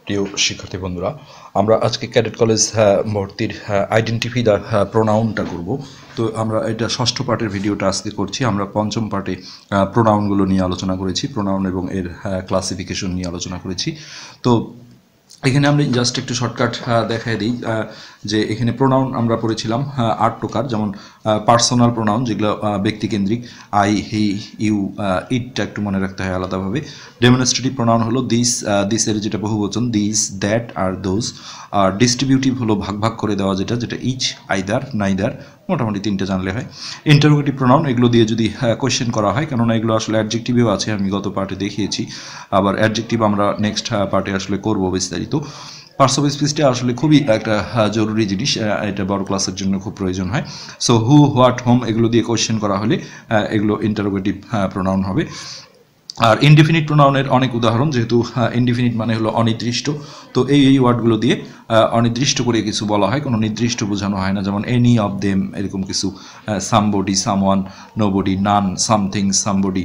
প্রিয় শিক্ষার্থী বন্ধুরা, আমরা আজকে ক্যাডেট কলেজ ভর্তির আইডেন্টিফাই দ্য প্রোনাউনটা করব। তো আমরা এটা ষষ্ঠ পার্টের ভিডিওটা আজকে করছি। আমরা পঞ্চম পার্টে প্রোনাউনগুলো নিয়ে আলোচনা করেছি, প্রোনাউন এবং এর ক্লাসিফিকেশন নিয়ে আলোচনা করেছি। তো এখানে আমরা জাস্ট একটু শর্টকাট দেখায় দিই যে এখানে প্রোনাউন আমরা পড়েছিলাম 8 প্রকার, যেমন পার্সোনাল প্রোনাউন যেগুলো ব্যক্তিকেন্দ্রিক, আই, হি, ইউ, ইটটা একটু মনে রাখতে হয় আলাদাভাবে। ডেমনস্ট্রেটিভ প্রোনাউন হলো দিস, দিসের যেটা বহুবচন দিস, দ্যাট আর দোজ। আর ডিস্ট্রিবিউটিভ হলো ভাগ ভাগ করে দেওয়া যেটা ইচ, আইদার, নাইদার, মোটামুটি 3টে জানলে হয়। ইন্টারোগেটিভ প্রোনাউন এগুলো দিয়ে যদি কোয়েশ্চেন করা হয়, কেননা এগুলো আসলে অ্যাডজেক্টিভেও আছে, আমি গত পার্টে দেখিয়েছি, আবার অ্যাডজেক্টিভ আমরা নেক্সট পার্টে আসলে করব বিস্তারিত। পার্টস অফ স্পিচটা আসলে খুবই একটা জরুরি জিনিস, এটা বড় ক্লাসের জন্য খুব প্রয়োজন হয়। সো হু, হোয়াট, হোম এগুলো দিয়ে কোয়েশ্চেন করা হলে এগুলো ইন্টারোগেটিভ প্রোনাউন হবে। আর ইনডিফিনিট প্রোনাউনের অনেক উদাহরণ, যেহেতু ইনডিফিনিট মানে হলো অনির্দিষ্ট, তো এই ওয়ার্ডগুলো দিয়ে অনির্দিষ্ট করে কিছু বলা হয়, কোনো নির্দিষ্ট বোঝানো হয় না, যেমন এনি অফ দেম এরকম কিছু, somebody, someone, nobody, none, something, somebody,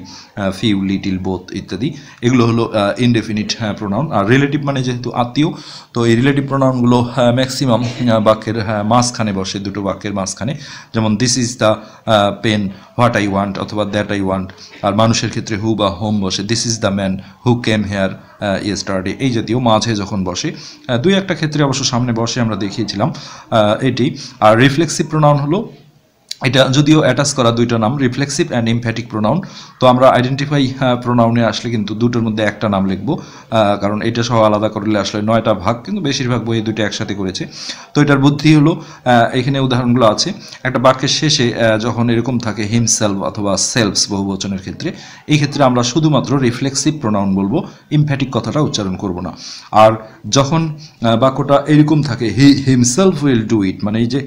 few, little, both ইত্যাদি। এগুলো হলো ইনডেফিনিট প্রোনাউন। আর রিলেটিভ মানে যেহেতু আত্মীয়, তো এই রিলেটিভ প্রোনাউনগুলো ম্যাক্সিমাম বাক্যের মাঝখানে বসে, দুটো বাক্যের মাঝখানে, যেমন this is the pen, what I want অথবা দ্যাট আই ওয়ান্ট। আর মানুষের ক্ষেত্রে হু বা হোম বসে, this is the man who came here yesterday, এই জাতীয় মাঝে যখন বসে। দুই একটা ক্ষেত্রে অবশ্য সামনে বসে, আমরা দেখিয়েছিলাম এটি। আর রিফ্লেক্সিভ প্রোনাউন হলো, এটা যদিও অ্যাটাচ করা দুইটা নাম, রিফ্লেক্সিভ অ্যান্ড এমফ্যাটিক প্রোনাউন। তো আমরা আইডেন্টিফাই প্রোনাউনে আসলে কিন্তু দুটোর মধ্যে একটা নাম লিখবো, কারণ এটা সহ আলাদা করলে আসলে 9টা ভাগ, কিন্তু বেশিরভাগ বই দুটো একসাথে করেছে। তো এটার বুদ্ধি হলো, এখানে উদাহরণগুলো আছে, একটা বাক্যের শেষে যখন এরকম থাকে হিমসেলফ অথবা সেলফস বহুবচনের ক্ষেত্রে, এই ক্ষেত্রে আমরা শুধুমাত্র রিফ্লেক্সিভ প্রোনাউন বলবো, এমফ্যাটিক কথাটা উচ্চারণ করব না। আর যখন বাক্যটা এরকম থাকে he himself will do it, মানে এই যে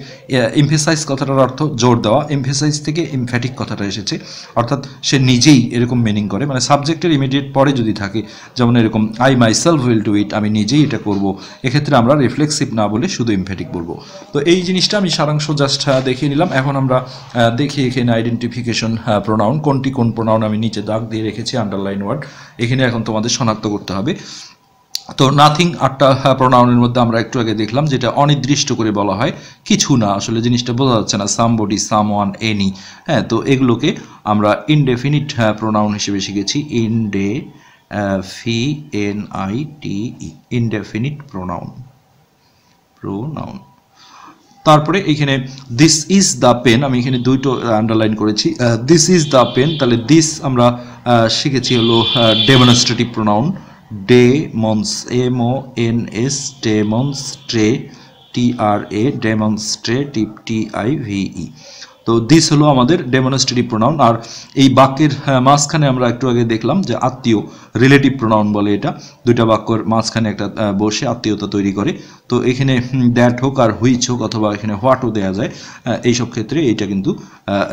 এমফেসাইজ কথাটার অর্থ জোর দেওয়া, এমফেসাইজ থেকে এমফ্যাটিক কথাটা এসেছে, অর্থাৎ সে নিজেই এরকম মিনিং করে, মানে সাবজেক্টের ইমিডিয়েট পরে যদি থাকে, যেমন এরকম I my self will do it, আমি নিজেই এটা করব, এক্ষেত্রে আমরা রিফ্লেক্সিভ না বলে শুধু এমফ্যাটিক বলবো। তো এই জিনিসটা আমি সারাংশ জাস্ট দেখিয়ে নিলাম। এখন আমরা দেখি এখানে আইডেন্টিফিকেশন প্রোনাউন, কোনটি কোন প্রোনাউন আমি নিচে দাগ দিয়ে রেখেছি, আন্ডারলাইন ওয়ার্ড, এখানে এখন তোমাদের শনাক্ত করতে হবে। তো নাথিং 8টা প্রোনাউনের মধ্যে আমরা একটু আগে দেখলাম যেটা অনির্দিষ্ট করে বলা হয়, কিছু না, আসলে জিনিসটা বোঝা যাচ্ছে না, সামবডি, সামওয়ান, এনি, হ্যাঁ, তো এগুলোকে আমরা ইনডেফিনিট প্রোনাউন হিসেবে শিখেছি, ইনডেফিনিট প্রোনাউন। তারপরে এখানে দিস ইজ দ্য পেন, আমি এখানে দুইটো আন্ডারলাইন করেছি, দিস ইজ দ্য পেন, তাহলে দিস আমরা শিখেছি হলো demonstrative pronoun, demons, demonstra, TRA, demonstrative, TIVE। তো দিস হলো আমাদের ডেমনস্ট্রেটিভ প্রোনাউন। আর এই বাক্যের মাঝখানে আমরা একটু আগে দেখলাম যে আত্মীয়, রিলেটিভ প্রোনাউন বলে এটা, দুইটা বাক্যের মাঝখানে একটা বসে আত্মীয়তা তৈরি করে। তো এখানে দ্যাট হোক আর হুইচ হোক অথবা এখানে হোয়াটও দেওয়া যায়, এইসব ক্ষেত্রে এইটা কিন্তু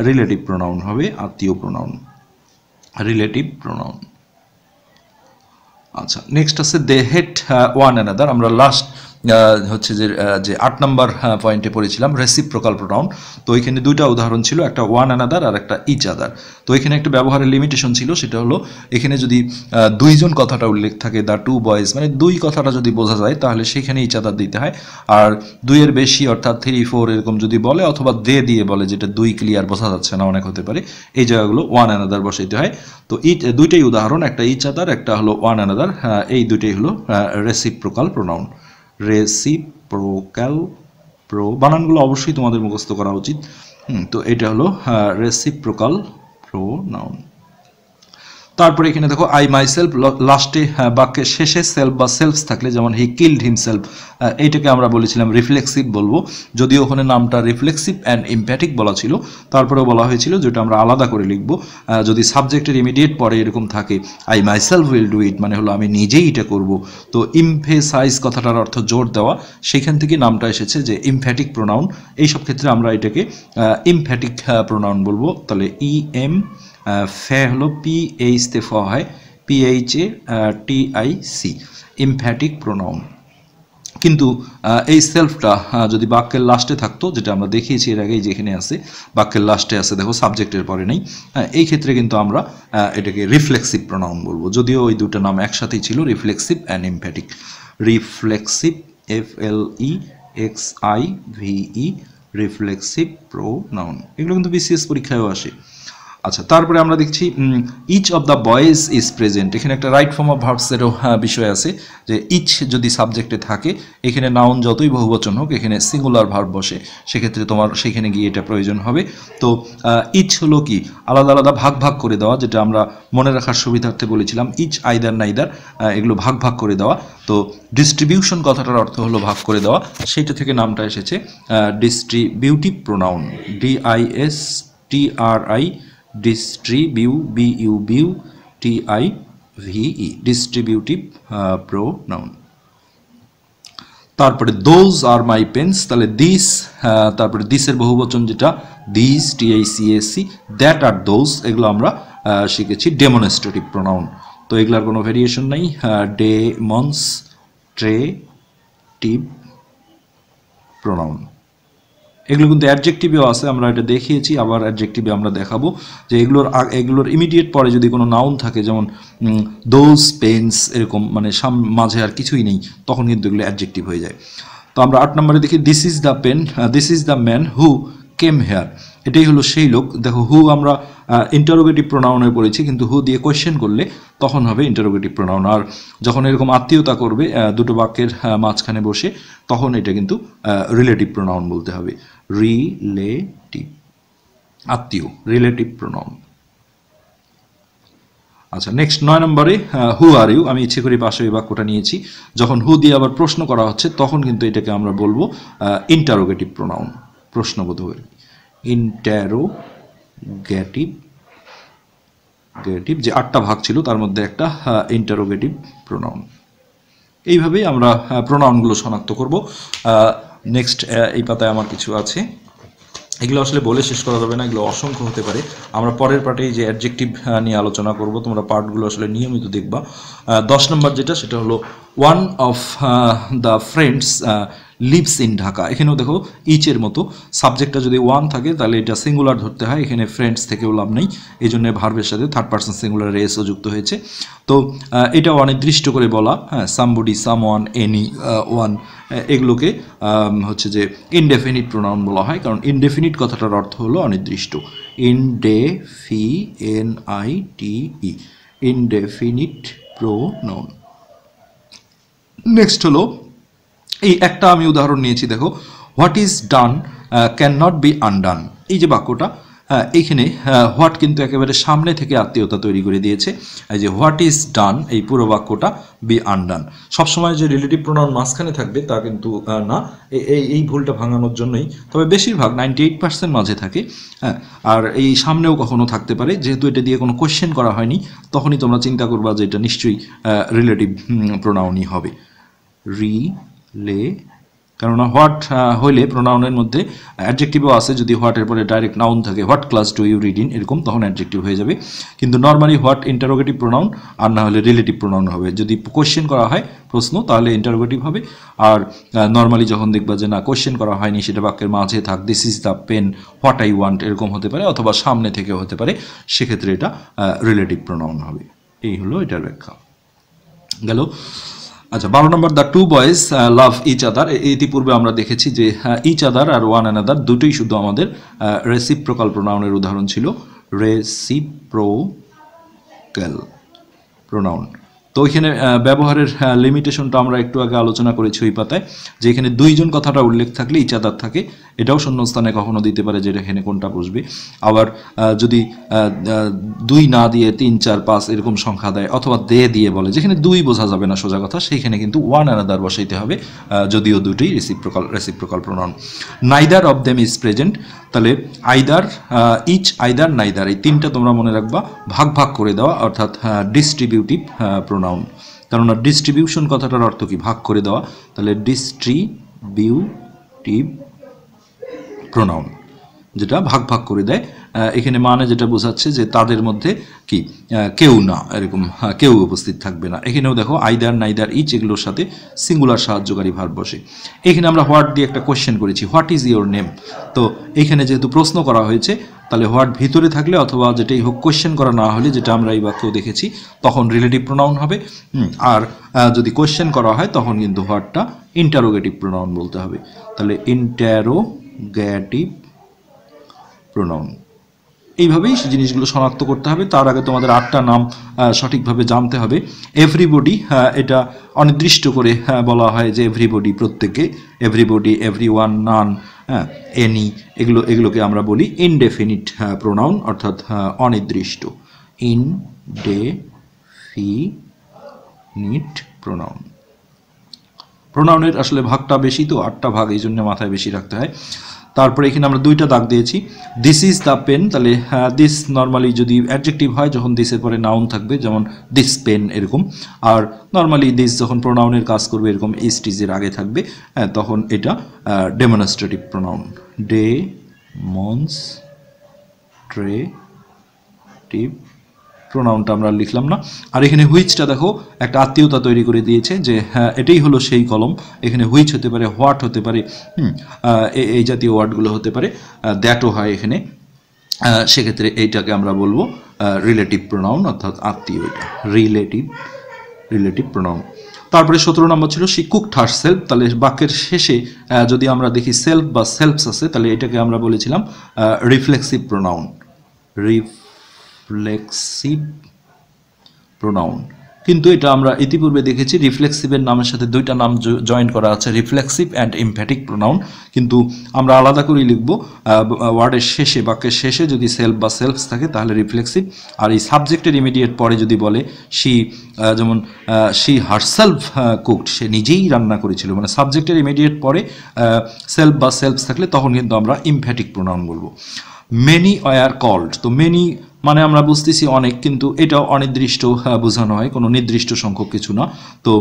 রিলেটিভ প্রোনাউন হবে, আত্মীয় প্রোনাউন, রিলেটিভ প্রোনাউন। আচ্ছা, নেক্সট আছে দে হেট ওয়ান অ্যানাদার। আমরা লাস্ট হচ্ছে যে 8 নম্বর পয়েন্টে পড়েছিলাম রেসিপ্রোকাল প্রোনাউন। তো এখানে দুইটা উদাহরণ ছিল, একটা ওয়ান অ্যানাদার আর একটা ইচ আদার। তো এখানে একটা ব্যবহারের লিমিটেশন ছিল, সেটা হলো এখানে যদি দুইজন কথাটা উল্লেখ থাকে, দ্য টু বয়েজ, মানে দুই কথাটা যদি বোঝা যায় তাহলে সেখানে ইচ আদার দিতে হয়। আর 2-এর বেশি অর্থাৎ 3, 4 এরকম যদি বলে, অথবা দে দিয়ে বলে, যেটা দুই ক্লিয়ার বোঝা যাচ্ছে না, অনেক হতে পারে, এই জায়গাগুলো ওয়ান অ্যানাদার বসাইতে হয়। তো দুইটাই উদাহরণ, একটা ইচ আদার, একটা হলো ওয়ান অ্যানাদার, এই দুইটাই হলো রেসিপ্রোকাল প্রোনাউন। রেসিপ্রোকাল বানানগুলো অবশ্যই তোমাদের মুখস্থ করা উচিত। তো এটা হলো রেসিপ্রোকাল প্রোনাউন। তারপরে এখানে দেখো আই মাই সেলফ, লাস্টে বাক্যের শেষে সেলফ বা সেলফস থাকলে, যেমন হি কিল্ড হিমসেলফ, এইটাকে আমরা বলেছিলাম রিফ্লেক্সিভ বলবো, যদিও ওখানে নামটা রিফ্লেক্সিভ অ্যান্ড এমফ্যাটিক বলা ছিল, তারপরেও বলা হয়েছিল যেটা আমরা আলাদা করে লিখবো, যদি সাবজেক্টের ইমিডিয়েট পরে এরকম থাকে I my self will do it, মানে হলো আমি নিজেই এটা করব। তো এমফেসাইজ কথাটার অর্থ জোর দেওয়া, সেখান থেকে নামটা এসেছে যে এমফ্যাটিক প্রোনাউন। এইসব ক্ষেত্রে আমরা এটাকে এমফ্যাটিক প্রোনাউন বলবো। তাহলে ফে হলো PH তে ফ হয়, PHATIC, এমফ্যাটিক প্রোনাউন। কিন্তু এই সেলফটা যদি বাক্যের লাস্টে থাকতো, যেটা আমরা দেখিয়েছি এর আগেই, যেখানে আছে বাক্যের লাস্টে আছে, দেখো সাবজেক্টের পরে নেই, এই ক্ষেত্রে কিন্তু আমরা এটাকে রিফ্লেক্সিভ প্রোনাউন বলবো, যদিও ওই দুটো নাম একসাথেই ছিল, reflexive and emphatic. Reflexive, FLEXIVE, reflexive pronoun. এগুলো কিন্তু বিসিএস পরীক্ষায়ও আসে। আচ্ছা, তারপরে আমরা দেখছি each of the boys is present. এখানে একটা রাইট ফর্ম অফ ভার্বসেরও বিষয় আছে, যে ইচ যদি সাবজেক্টে থাকে, এখানে নাউন যতই বহুবচন হোক, এখানে সিঙ্গুলার ভার্ব বসে, সেক্ষেত্রে তোমার সেখানে গিয়ে এটা প্রয়োজন হবে। তো ইচ হলো কি, আলাদা আলাদা ভাগ ভাগ করে দেওয়া, যেটা আমরা মনে রাখার সুবিধার্থে বলেছিলাম ইচ, আইদার, নাইদার, এগুলো ভাগ ভাগ করে দেওয়া। তো ডিস্ট্রিবিউশন কথাটার অর্থ হলো ভাগ করে দেওয়া, সেইটা থেকে নামটা এসেছে distributive pronoun, DISTRI, DISTRIBUTIVE, distributive pronoun. তারপরে দোজ আর মাই পেন্স, তাহলে দিস, তারপরে দিসের বহুবচন যেটা দিস, TICAC, দ্যাট আর দোজ, এগুলো আমরা শিখেছি ডেমনস্ট্রেটিভ প্রোনাউন। তো এগুলার কোনো ভেরিয়েশন নাই, ডেমনস্ট্রেটিভ প্রোনাউন। এগুলো কিন্তু অ্যাডজেক্টিভেও আছে, আমরা এটা দেখিয়েছি, আবার অ্যাডজেক্টিভে আমরা দেখাবো যে এগুলোর ইমিডিয়েট পরে যদি কোনো নাউন থাকে, যেমন দোজ পেন্স, এরকম মানে মাঝে আর কিছুই নেই, তখন কিন্তু এগুলো অ্যাডজেক্টিভ হয়ে যায়। তো আমরা 8 নম্বরে দেখি this is the pen, this is the man who came here. এটাই হলো সেই লোক। দেখো, হু আমরা ইন্টারোগেটিভ প্রোনাউনে পড়েছি, কিন্তু হু দিয়ে কোয়েশ্চেন করলে তখন হবে ইন্টারোগেটিভ প্রোনাউন। আর যখন এরকম আত্মীয়তা করবে দুটো বাক্যের মাঝখানে বসে, তখন এটা কিন্তু রিলেটিভ প্রোনাউন বলতে হবে। রিলেটিভ, আত্মীয়, রিলেটিভ প্রোনাউন। আচ্ছা, নেক্সট 9 নম্বরে হু আর ইউ। আমি ইচ্ছে করে পাশে এই বাক্যটা নিয়েছি। যখন হু দিয়ে আবার প্রশ্ন করা হচ্ছে, তখন কিন্তু এটাকে আমরা বলবো ইন্টারোগেটিভ প্রোনাউন, প্রশ্নবোধক। ইন্টারোগেটিভ, যে 8টা ভাগ ছিল তার মধ্যে একটা ইন্টারোগেটিভ প্রোনাউন। এইভাবেই আমরা প্রোনাউনগুলো শনাক্ত করব। নেক্সট এই পাতায় আমার কিছু আছে, এগুলো আসলে বলে শেষ করা যাবে না, এগুলো অসংখ্য হতে পারে। আমরা পরের পার্টে যে অ্যাডজেক্টিভ নিয়ে আলোচনা করব, তোমরা পার্টগুলো আসলে নিয়মিত দেখবা। 10 নম্বর যেটা, সেটা হলো one of the friends lives in Dhaka. এখানেও দেখো ইচের মতো সাবজেক্টটা যদি ওয়ান থাকে, তাহলে এটা সিঙ্গুলার ধরতে হয়। এখানে ফ্রেন্ডস থেকেও লাভ নেই, এই জন্য ভার্বের সাথে থার্ড পার্সন সিঙ্গুলার এসও যুক্ত হয়েছে। তো এটা অনির্দিষ্ট করে বলা, হ্যাঁ, সামবডি, সামওয়ান, এনি, ওয়ান, এগুলোকে হচ্ছে যে ইনডেফিনিট প্রোনাউন বলা হয়, কারণ ইনডেফিনিট কথাটার অর্থ হলো অনির্দিষ্ট। INDEFINITE, indefinite pronoun. নেক্সট হলো এই একটা আমি উদাহরণ নিয়েছি, দেখো, what is done can not be undone. এই যে বাক্যটা, এইখানে হোয়াট কিন্তু একেবারে সামনে থেকে আত্মীয়তা তৈরি করে দিয়েছে। এই যে হোয়াট ইজ ডান, এই পুরো বাক্যটা বি আনডান। সবসময় যে রিলেটিভ প্রোনাউন মাঝখানে থাকবে তা কিন্তু না, এই ভুলটা ভাঙানোর জন্যই। তবে বেশিরভাগ 98% মাঝে থাকে, হ্যাঁ। আর এই সামনেও কখনো থাকতে পারে, যেহেতু এটা দিয়ে কোনো কোয়েশ্চেন করা হয়নি, তখনই তোমরা চিন্তা করবা যে এটা নিশ্চয়ই রিলেটিভ প্রোনাউনই হবে। কেননা হোয়াট হইলে প্রোনাউনের মধ্যে অ্যাডজেক্টিভও আছে, যদি হোয়াটের পরে ডাইরেক্ট নাউন থাকে, what class do you read in, এরকম, তখন অ্যাডজেক্টিভ হয়ে যাবে। কিন্তু নর্মালি হোয়াট ইন্টারোগেটিভ প্রোনাউন, আর না হলে রিলেটিভ প্রোনাউন হবে। যদি কোয়েশ্চেন করা হয় প্রশ্ন, তাহলে ইন্টারোগেটিভ হবে। আর নর্মালি যখন দেখবা যে না কোয়েশ্চেন করা হয়নি, সেটা বাক্যের মাঝে থাক, this is the pen, what I want, এরকম হতে পারে, অথবা সামনে থেকেও হতে পারে, সেক্ষেত্রে এটা রিলেটিভ প্রোনাউন হবে। এই হলো এটার ব্যাখ্যা গেল। আচ্ছা, 12 নম্বর, the two boys love each other. ইতিপূর্বে আমরা দেখেছি যে ইচ আদার আর ওয়ান অ্যানাদার দুটোই শুধু আমাদের রেসিপ্রোকাল প্রোনাউনের উদাহরণ ছিল। Reciprocal pronoun. তো ওইখানে ব্যবহারের লিমিটেশনটা আমরা একটু আগে আলোচনা করেছি ওই পাতায়, যে এখানে দুইজন কথাটা উল্লেখ থাকলে ইচ আদার থাকে, এটাও শূন্যস্থানে কখনো দিতে পারে, যেটা এখানে কোনটা বসবে। আবার যদি 2 না দিয়ে 3, 4, 5 এরকম সংখ্যা দেয়, অথবা দিয়ে বলে, যেখানে 2 বোঝা যাবে না সোজা কথা, সেইখানে কিন্তু ওয়ান অ্যানাদার বসাইতে হবে, যদিও দুটোই reciprocal pronoun. Neither of them is present, তাহলে আইদার, ইচ, আইদার, নাইদার, এই তিনটা তোমরা মনে রাখবা, ভাগ ভাগ করে দেওয়া, অর্থাৎ ডিস্ট্রিবিউটিভ প্রোনাউন। কেননা ডিস্ট্রিবিউশন কথাটার অর্থ কি, ভাগ করে দেওয়া, তাহলে ডিস্ট্রিবিউটিভ প্রোনাউন। যেটা ভাগ ভাগ করে দেয়। এখানে মানে যেটা বোঝাচ্ছে যে তাদের মধ্যে কি কেউ না, এরকম কেউ উপস্থিত থাকবে না। এখানেও দেখো আইদার, নাইদার, ইচ এগুলোর সাথে সিঙ্গুলার সাহায্যকারী ভার্ব বসে। এখানে আমরা হোয়াট দিয়ে একটা কোশ্চেন করেছি, হোয়াট ইজ ইউর নেম। তো এখানে যেহেতু প্রশ্ন করা হয়েছে তাহলে হোয়াট ভিতরে থাকলে অথবা যেটাই হোক কোশ্চেন করা না হলে, যেটা আমরা এই বাক্যেও দেখেছি, তখন রিলেটিভ প্রোনাউন হবে। আর যদি কোশ্চেন করা হয় তখন কিন্তু হোয়াটটা ইন্টারোগেটিভ প্রোনাউন বলতে হবে। তাহলে ইন্টারোগেটিভ প্রোনাউন। এইভাবেই জিনিসগুলো শনাক্ত করতে হবে। তার আগে তোমাদের 8টা নাম সঠিকভাবে জানতে হবে। এভরিবডি, এটা অনির্দিষ্ট করে বলা হয় যে এভরিবডি, প্রত্যেকে, এভরিবডি, এভরিওয়ান, নান, এনি, এগুলোকে আমরা বলি ইনডেফিনিট প্রোনাউন, অর্থাৎ অনির্দিষ্ট, ইনডেফিনিট প্রোনাউন। প্রোনাউনের আসলে ভাগটা বেশি, তো 8টা ভাগ, এই জন্য মাথায় বেশি রাখতে হয়। তারপরে এখানে আমরা 2টা দাগ দিয়েছি। দিস ইজ দ্য পেন, তাহলে দিস নর্মালি যদি অ্যাডজেক্টিভ হয়, যখন দিসের পরে নাউন থাকবে, যেমন দিস পেন এরকম। আর নর্মালি দিস যখন প্রোনাউনের কাজ করবে, এরকম ইজের আগে থাকবে, তখন এটা ডেমনস্ট্রেটিভ প্রোনাউন। ডেমনস্ট্রেটিভ প্রোনাউনটা আমরা লিখলাম না। আর এখানে হুইচটা দেখো একটা আত্মীয়তা তৈরি করে দিয়েছে যে এটাই হলো সেই কলম। এখানে হুইচ হতে পারে, হোয়াট হতে পারে, এই জাতীয় ওয়ার্ডগুলো হতে পারে, দ্যাটও হয় এখানে। সেক্ষেত্রে এইটাকে আমরা বলবো রিলেটিভ প্রোনাউন, অর্থাৎ আত্মীয়, এটা রিলেটিভ প্রোনাউন। তারপরে 17 নম্বর ছিল শি কুকড হারসেলফ। তাহলে বাক্যের শেষে যদি আমরা দেখি সেলফ বা সেলফস আছে, তাহলে এটাকে আমরা বলেছিলাম রিফ্লেক্সিভ প্রোনাউন, রিফ্লেক্সিভ প্রোনাউন। কিন্তু এটা আমরা ইতিপূর্বে দেখেছি রিফ্লেক্সিভের নামের সাথে 2টা নাম জয়েন করা আছে, রিফ্লেক্সিভ অ্যান্ড এমফ্যাটিক প্রোনাউন। কিন্তু আমরা আলাদা করেই লিখব, ওয়ার্ডের শেষে, বাক্যের শেষে যদি সেলফ বা সেলফস থাকে তাহলে রিফ্লেক্সিভ। আর এই সাবজেক্টের ইমিডিয়েট পরে যদি বলে শি, যেমন শি হারসেলফ কুকড, সে নিজেই রান্না করেছিল, মানে সাবজেক্টের ইমিডিয়েট পরে সেলফ বা সেলফস থাকলে তখন কিন্তু আমরা এমফ্যাটিক প্রোনাউন বলবো। মেনি ওয়ার কল্ড, তো মেনি মানে আমরা বুঝতেছি অনেক, কিন্তু এটাও অনির্দিষ্ট বোঝানো হয়, কোনো নির্দিষ্ট সংখ্যক কিছু না। তো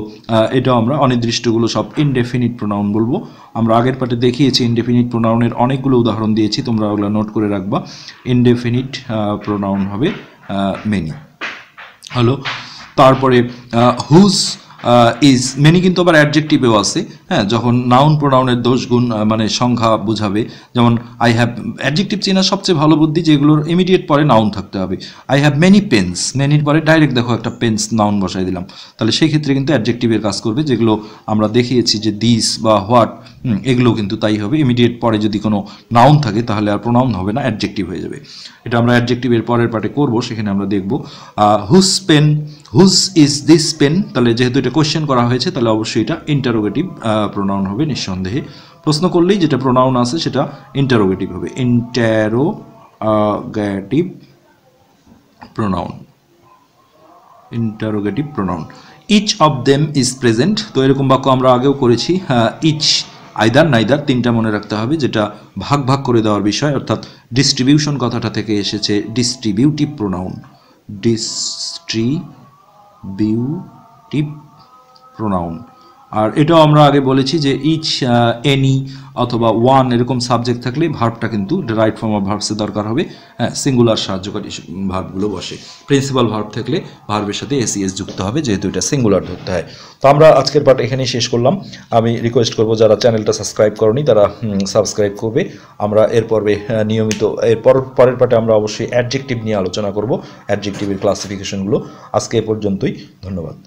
এটাও আমরা অনির্দিষ্টগুলো সব ইনডেফিনিট প্রোনাউন বলবো। আমরা আগের পার্টে দেখিয়েছি ইনডেফিনিট প্রোনাউনের অনেকগুলো উদাহরণ দিয়েছি, তোমরা ওগুলো নোট করে রাখবা। ইনডেফিনিট প্রোনাউন হবে মেনি হলো। তারপরে হুজ ইজ, মেনি কিন্তু আবার অ্যাডজেক্টিভেও আছে, যখন নাউন প্রোনাউনের দোষগুণ মানে সংখ্যা বোঝাবে। যেমন আই হ্যাভ, অ্যাডজেক্টিভ চেনার সবচেয়ে ভালো বুদ্ধি যেগুলোর ইমিডিয়েট পরে নাউন থাকতে হবে। আই হ্যাভ মেনি পেন্স, মেনির পরে ডাইরেক্ট দেখো একটা পেন্স নাউন বসাই দিলাম, তাহলে সেই ক্ষেত্রে কিন্তু অ্যাডজেক্টিভের কাজ করবে। যেগুলো আমরা দেখিয়েছি যে দিস বা হোয়াট, এগুলো কিন্তু তাই হবে। ইমিডিয়েট পরে যদি কোনো নাউন থাকে তাহলে আর প্রোনাউন হবে না, অ্যাডজেক্টিভ হয়ে যাবে। এটা আমরা অ্যাডজেক্টিভের পরের পার্টে করবো, সেখানে আমরা দেখব। Whose pen, whose is this pen, তাহলে যেহেতু এটা কোশ্চেন করা হয়েছে তাহলে অবশ্যই এটা ইন্টারোগেটিভ প্রোনাউন হবে নিঃসন্দেহে। প্রশ্ন করলেই যেটা প্রোনাউন আছে সেটা ইন্টারোগেটিভ হবে, interrogative pronoun, interrogative pronoun. Each of them is present, তো এরকম বাক্য আমরা আগেও করেছি। ইচ, আইদার, নাইদার, 3টা মনে রাখতে হবে, যেটা ভাগ ভাগ করে দেওয়ার বিষয়, অর্থাৎ ডিস্ট্রিবিউশন কথাটা থেকে এসেছে ডিস্ট্রিবিউটিভ প্রোনাউন, ডিস্ট্রিবিউটিভ প্রোনাউন। আর এটাও আমরা আগে বলেছি যে ইচ, এনি অথবা ওয়ান এরকম সাবজেক্ট থাকলে ভার্বটা কিন্তু রাইট ফর্ম অফ ভার্বসের দরকার হবে, সিঙ্গুলার সাহায্যকারী ভার্বগুলো বসে। প্রিন্সিপাল ভার্ব থাকলে ভার্বের সাথে এসিএস যুক্ত হবে, যেহেতু এটা সিঙ্গুলার ধরতে হয়। তো আমরা আজকের পার্ট এখানেই শেষ করলাম। আমি রিকোয়েস্ট করব যারা চ্যানেলটা সাবস্ক্রাইব করনি তারা সাবস্ক্রাইব করবে। আমরা এর পর্বে নিয়মিত পরের পার্টে আমরা অবশ্যই অ্যাডজেক্টিভ নিয়ে আলোচনা করব, অ্যাডজেক্টিভের ক্লাসিফিকেশনগুলো। আজকে এ পর্যন্তই, ধন্যবাদ।